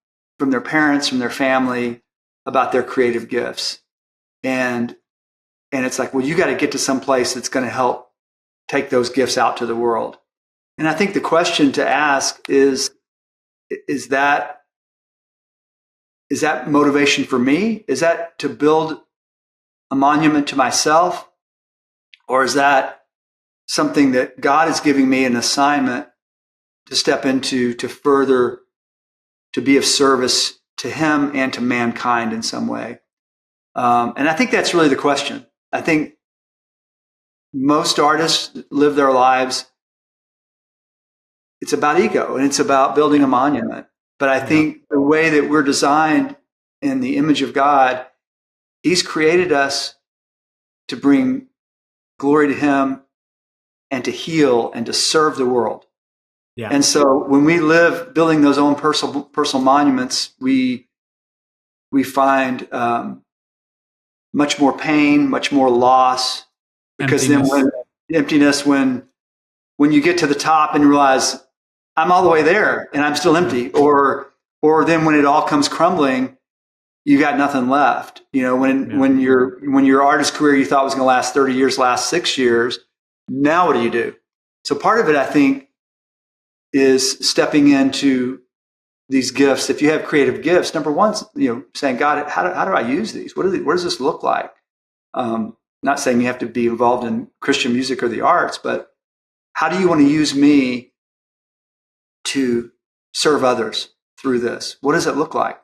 their parents, from their family, about their creative gifts. And it's like, well, you got to get to some place that's going to help take those gifts out to the world. And I think the question to ask is that motivation for me? Is that to build a monument to myself? Or is that something that God is giving me an assignment to step into, to further, to be of service to Him and to mankind in some way? And I think that's really the question. I think most artists live their lives, it's about ego and it's about building a monument. But I think the way that we're designed in the image of God, He's created us to bring glory to Him and to heal and to serve the world. Yeah. And so when we live building those own personal monuments, we find much more pain, much more loss, because emptiness. When you get to the top and realize I'm all the way there and I'm still empty, or then when it all comes crumbling, you got nothing left. When your artist career you thought was going to last 30 years, last 6 years, now what do you do? So part of it, I think, is stepping into these gifts. If you have creative gifts, number one, saying, God, how do I use these? What does this look like? Not saying you have to be involved in Christian music or the arts, but how do you want to use me to serve others through this? What does it look like?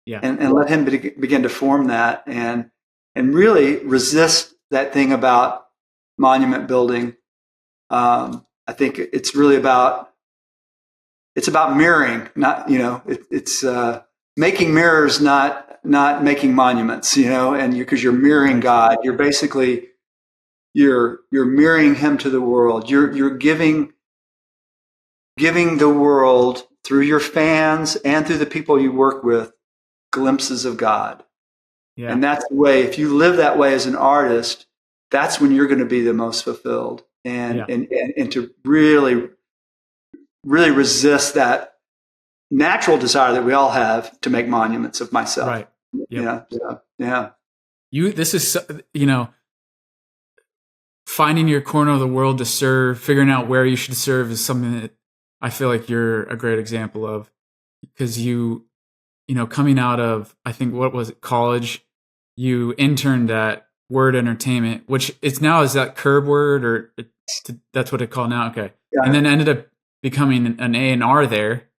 Yeah. And let Him begin to form that and really resist that thing about monument building. I think it's really about mirroring, not, it's making mirrors, not making monuments, and because you're mirroring God, you're basically, you're mirroring Him to the world. You're giving the world, through your fans and through the people you work with, glimpses of God. Yeah. And that's the way, if you live that way as an artist, that's when you're going to be the most fulfilled and to really resist that natural desire that we all have to make monuments of myself. Right. Yep. Yeah. This is, finding your corner of the world to serve, figuring out where you should serve is something that I feel like you're a great example of, because coming out of, I think, what was it, college, you interned at Word Entertainment, which it's now, is that Curb Word, or that's what it's called now? Okay. Yeah. And then ended up becoming an A&R there.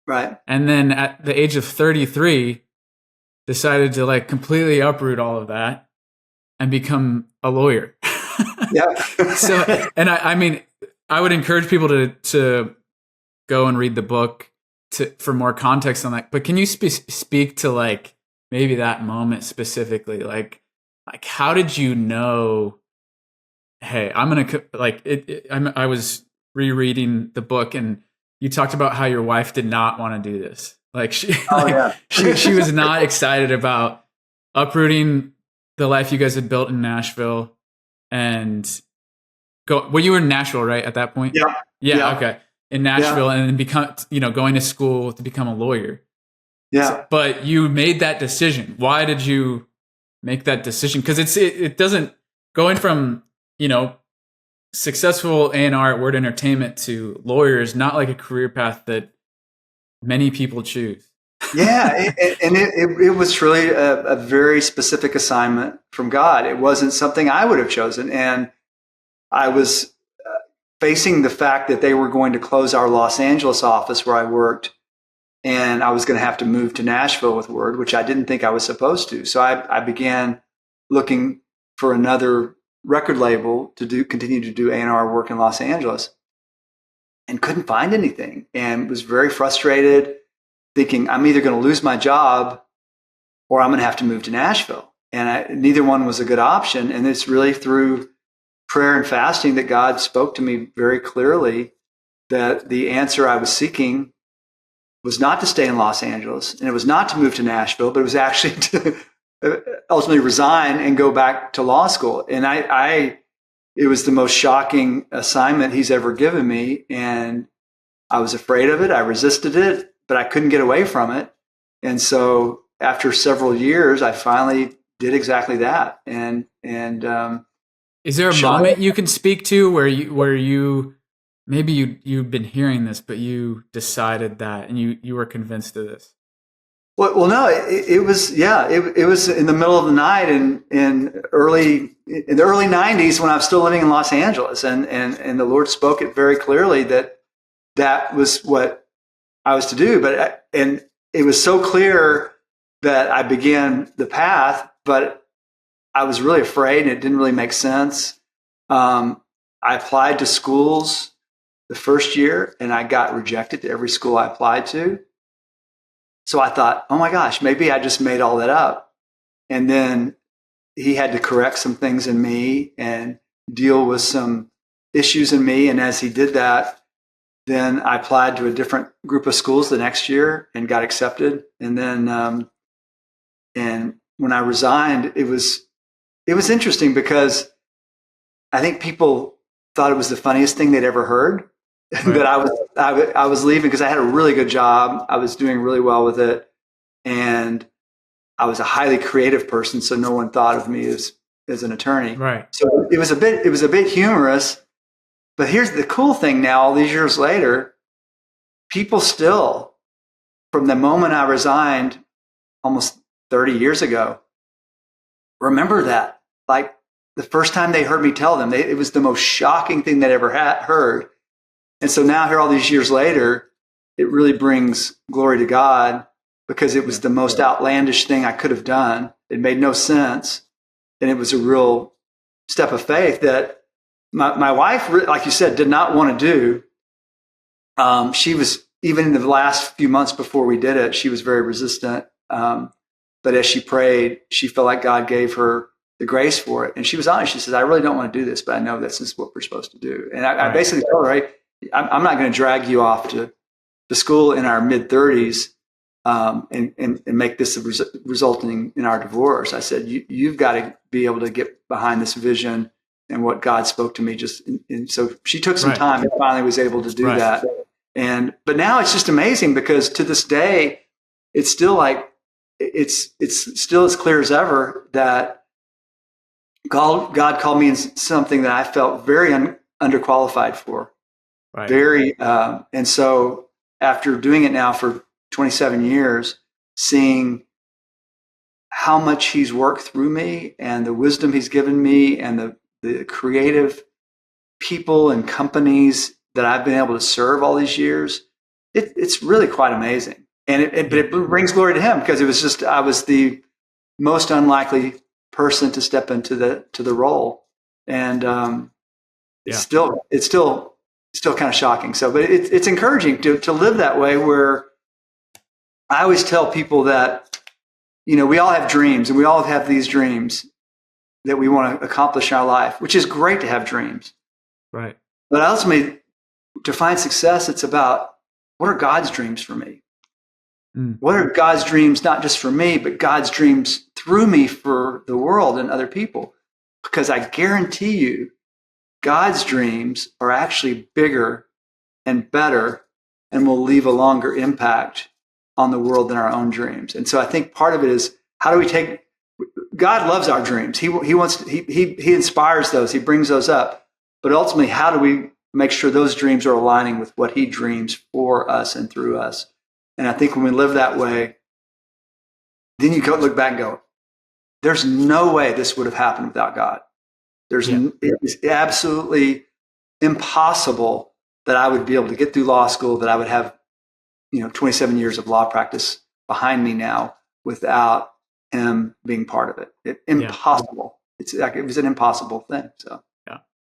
Right. And then at the age of 33, decided to completely uproot all of that and become a lawyer. Yeah. So, and I mean, I would encourage people to go and read the book for more context on that. But can you speak to like maybe that moment specifically? Like how did you know, hey, I'm going to like it, I was rereading the book and you talked about how your wife did not want to do this. Like she was not excited about uprooting the life you guys had built in Nashville and well, you were in Nashville, right? At that point? Yeah. Okay. In Nashville and then going to school to become a lawyer. Yeah. So, but you made that decision. Why did you make that decision? Because it doesn't going from, successful A&R at Word Entertainment to lawyer is not like a career path that many people choose. Yeah. It was really a very specific assignment from God. It wasn't something I would have chosen. And I was facing the fact that they were going to close our Los Angeles office where I worked, and I was going to have to move to Nashville with Word, which I didn't think I was supposed to. So I began looking for another record label to continue to do A&R work in Los Angeles, and couldn't find anything, and was very frustrated, thinking I'm either going to lose my job or I'm going to have to move to Nashville. And neither one was a good option. And it's really through prayer and fasting that God spoke to me very clearly that the answer I was seeking was not to stay in Los Angeles, and it was not to move to Nashville, but it was actually to ultimately resign and go back to law school. And it was the most shocking assignment he's ever given me. And I was afraid of it. I resisted it, but I couldn't get away from it. And so after several years, I finally did exactly that. And is there a moment you can speak to where you maybe you've been hearing this, but you decided that and you were convinced of this? Well, no, it was in the middle of the night in the early 90s when I was still living in Los Angeles, and the Lord spoke it very clearly that was what I was to do. And it was so clear that I began the path, but I was really afraid and it didn't really make sense. I applied to schools the first year and I got rejected to every school I applied to. So I thought, oh my gosh, maybe I just made all that up. And then he had to correct some things in me and deal with some issues in me. And as he did that, then I applied to a different group of schools the next year and got accepted. And then, and when I resigned, it was interesting because I think people thought it was the funniest thing they'd ever heard. Right. That I was leaving because I had a really good job. I was doing really well with it, and I was a highly creative person, so no one thought of me as an attorney. Right. So it was a bit humorous. But here's the cool thing: now, all these years later, people still, from the moment I resigned, almost 30 years ago, remember that. Like the first time they heard me tell them, it was the most shocking thing they'd ever heard. And so now here all these years later, it really brings glory to God because it was the most outlandish thing I could have done. It made no sense. And it was a real step of faith that my wife, like you said, did not want to do. She was, even in the last few months before we did it, she was very resistant. But as she prayed, she felt like God gave her the grace for it. And she was honest. She says, I really don't want to do this, but I know this is what we're supposed to do. And I basically told her, right, I'm not going to drag you off to school in our mid 30s and make this resulting in our divorce. I said, you've got to be able to get behind this vision and what God spoke to me. And so she took some time and finally was able to do that. But now it's just amazing because to this day, it's still like, it's still as clear as ever that God called me in something that I felt very underqualified for. Right. And so after doing it now for 27 years, seeing how much he's worked through me and the wisdom he's given me and the creative people and companies that I've been able to serve all these years, it's really quite amazing. And but it brings glory to him because I was the most unlikely person to step into the role. And it's still kind of shocking. So, but it's encouraging to live that way, where I always tell people that, we all have dreams, and we all have these dreams that we want to accomplish in our life, which is great to have dreams. Right. But ultimately, to find success, it's about, what are God's dreams for me? What are God's dreams, not just for me, but God's dreams through me for the world and other people? Because I guarantee you, God's dreams are actually bigger and better and will leave a longer impact on the world than our own dreams. And so I think part of it is, how do we take, God loves our dreams. He inspires those. He brings those up. But ultimately, how do we make sure those dreams are aligning with what he dreams for us and through us? And I think when we live that way, then you look back and go, there's no way this would have happened without God. It is absolutely impossible that I would be able to get through law school, that I would have 27 years of law practice behind me now without him being part of it. Impossible. It's like, it was an impossible thing. So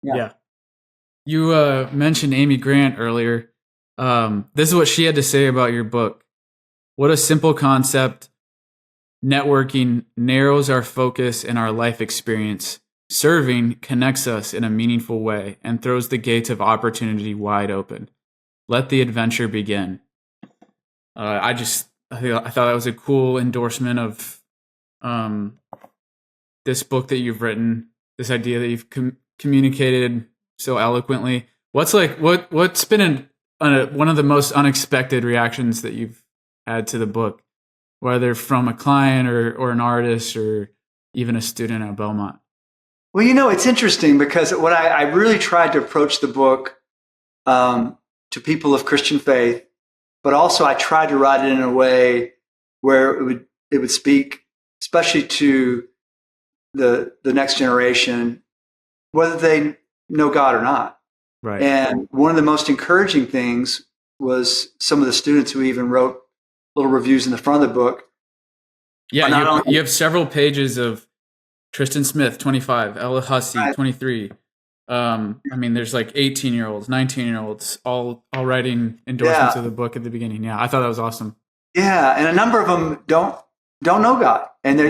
yeah. You mentioned Amy Grant earlier. This is what she had to say about your book. What a simple concept. Networking narrows our focus and our life experience. Serving connects us in a meaningful way and throws the gates of opportunity wide open. Let the adventure begin. I thought that was a cool endorsement of this book that you've written, this idea that you've communicated so eloquently. What's been one of the most unexpected reactions that you've had to the book, whether from a client or an artist or even a student at Belmont? Well, it's interesting, because what I really tried to approach the book to people of Christian faith, but also I tried to write it in a way where it would speak especially to the next generation, whether they know God or not. Right. And one of the most encouraging things was some of the students who even wrote little reviews in the front of the book. Yeah, you have several pages of Tristan Smith, 25, Ella Hussey, 23. There's like 18-year-olds, 19-year-olds, all writing endorsements of the book at the beginning. Yeah, I thought that was awesome. Yeah, and a number of them don't know God, and they're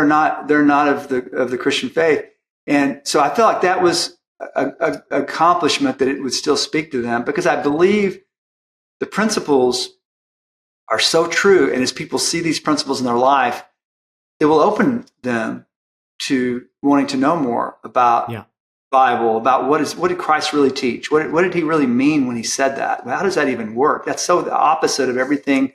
not of the Christian faith, and so I feel like that was a accomplishment, that it would still speak to them, because I believe the principles are so true, and as people see these principles in their life, it will open them to wanting to know more about Bible, about what did Christ really teach? What did he really mean when he said that? How does that even work? That's so the opposite of everything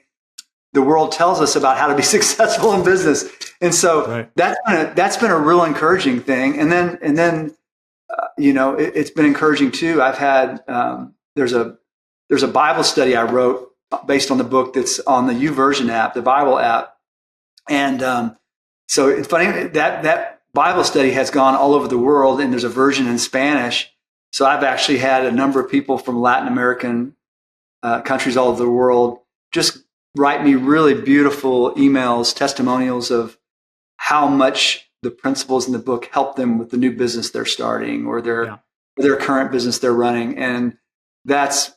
the world tells us about how to be successful in business. And so that's been a real encouraging thing. And then it's been encouraging too. I've had there's a Bible study I wrote based on the book that's on the YouVersion app, the Bible app. And so it's funny that Bible study has gone all over the world, and there's a version in Spanish. So I've actually had a number of people from Latin American countries all over the world just write me really beautiful emails, testimonials of how much the principles in the book help them with the new business they're starting, or their current business they're running. And that's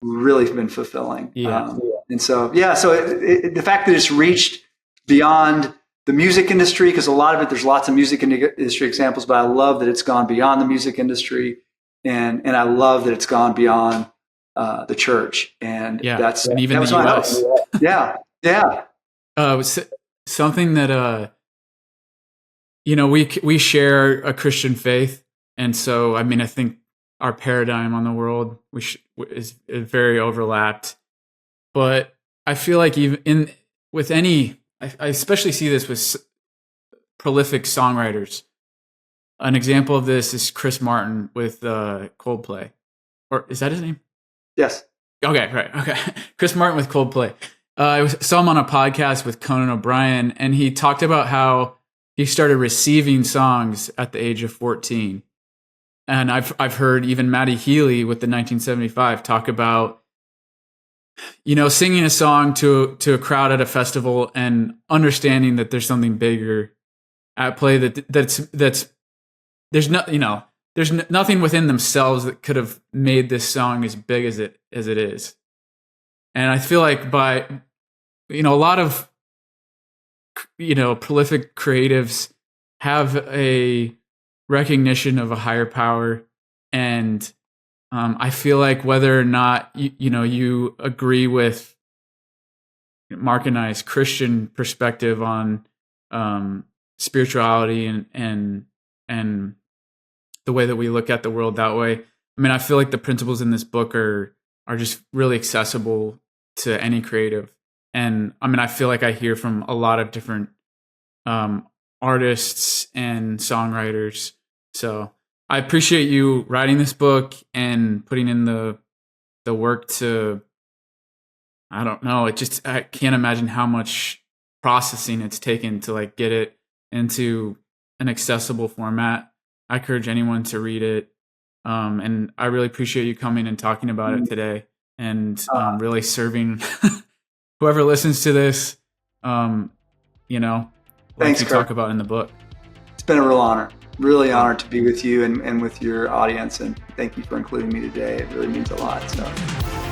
really been fulfilling. And so the fact that it's reached beyond the music industry, because a lot of it, there's lots of music industry examples, but I love that it's gone beyond the music industry, and I love that it's gone beyond the church, and even the U.S. Something that we share a Christian faith, and so I think our paradigm on the world is very overlapped. But I feel like even with any, I especially see this with prolific songwriters. An example of this is Chris Martin with Coldplay, or is that his name? Yes. Okay, right. Okay. Chris Martin with Coldplay. I saw him on a podcast with Conan O'Brien, and he talked about how he started receiving songs at the age of 14. And I've heard even Matty Healy with the 1975 talk about, singing a song to a crowd at a festival and understanding that there's something bigger at play that's there's no, there's nothing within themselves that could have made this song as big as it is. And I feel like by, a lot of, prolific creatives have a recognition of a higher power. And I feel like whether or not, you agree with Mark and I's Christian perspective on spirituality and the way that we look at the world that way. I mean, I feel like the principles in this book are just really accessible to any creative. And I mean, I feel like I hear from a lot of different artists and songwriters. So I appreciate you writing this book and putting in the work to, I don't know, I can't imagine how much processing it's taken to like get it into an accessible format. I encourage anyone to read it. And I really appreciate you coming and talking about it today and really serving whoever listens to this, like Thanks, you Kirk. talk about in the book. It's been a real honor. Really honored to be with you and with your audience. And thank you for including me today. It really means a lot. So.